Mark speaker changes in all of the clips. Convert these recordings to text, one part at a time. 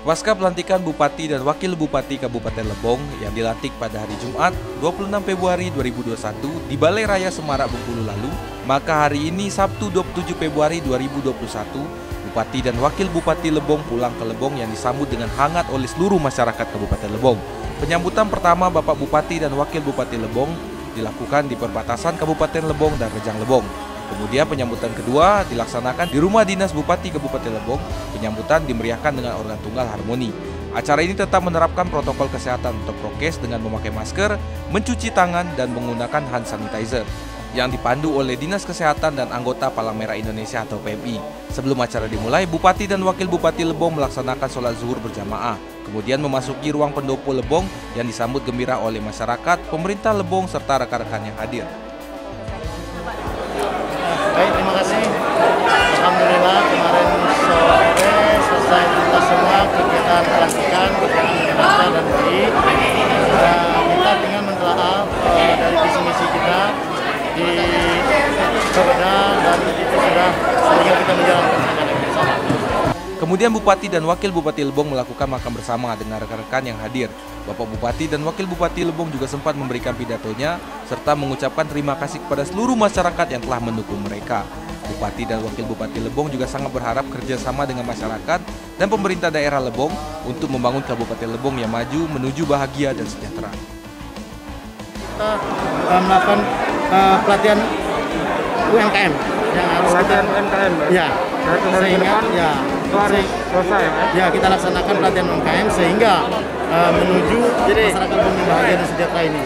Speaker 1: Pasca pelantikan Bupati dan Wakil Bupati Kabupaten Lebong yang dilantik pada hari Jumat 26 Februari 2021 di Balai Raya Semarak Bengkulu lalu, maka hari ini Sabtu 27 Februari 2021, Bupati dan Wakil Bupati Lebong pulang ke Lebong yang disambut dengan hangat oleh seluruh masyarakat Kabupaten Lebong. Penyambutan pertama Bapak Bupati dan Wakil Bupati Lebong dilakukan di perbatasan Kabupaten Lebong dan Rejang Lebong. Kemudian penyambutan kedua dilaksanakan di Rumah Dinas Bupati Kabupaten Lebong. Penyambutan dimeriahkan dengan organ tunggal harmoni. Acara ini tetap menerapkan protokol kesehatan untuk prokes dengan memakai masker, mencuci tangan, dan menggunakan hand sanitizer yang dipandu oleh Dinas Kesehatan dan anggota Palang Merah Indonesia atau PMI. Sebelum acara dimulai, Bupati dan Wakil Bupati Lebong melaksanakan sholat zuhur berjamaah. Kemudian memasuki ruang pendopo Lebong yang disambut gembira oleh masyarakat, pemerintah Lebong, serta rekan-rekan yang hadir.
Speaker 2: Baik, terima kasih. Alhamdulillah kemarin sore selesai tuntas semua kegiatan pelantikan berjalan dengan lancar dan baik. Kita tinggal mentelaah dari visi misi kita di Kebeda dan itu sudah sehingga kita menjalankan rencana bersama.
Speaker 1: Kemudian Bupati dan Wakil Bupati Lebong melakukan makan bersama dengan rekan-rekan yang hadir. Bapak Bupati dan Wakil Bupati Lebong juga sempat memberikan pidatonya serta mengucapkan terima kasih kepada seluruh masyarakat yang telah mendukung mereka. Bupati dan Wakil Bupati Lebong juga sangat berharap kerjasama dengan masyarakat dan pemerintah daerah Lebong untuk membangun Kabupaten Lebong yang maju menuju bahagia dan sejahtera.
Speaker 2: Kita melakukan pelatihan UMKM yang harus
Speaker 3: pelatihan UMKM,
Speaker 2: ya, sehingga ya
Speaker 3: selesai
Speaker 2: ya kita laksanakan pelatihan UMKM sehingga menuju masyarakat Lebong yang bahagia dan sejahtera ini.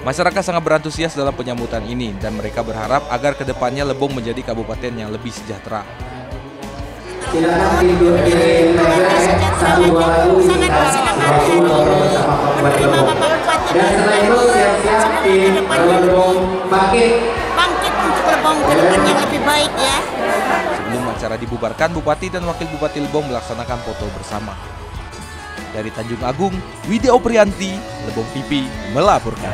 Speaker 1: Masyarakat sangat berantusias dalam penyambutan ini dan mereka berharap agar kedepannya Lebong menjadi kabupaten yang lebih sejahtera.
Speaker 4: Silakan tidur di sangat bersenang hati menerima Bapak Bupati dan setelah itu siap-siap di Lebong bangkit untuk Lebong ke depan yang lebih baik ya.
Speaker 1: Sebelum acara dibubarkan, Bupati dan Wakil Bupati Lebong melaksanakan foto bersama. Dari Tanjung Agung, Widya Oprianti, Lebong TV melaporkan.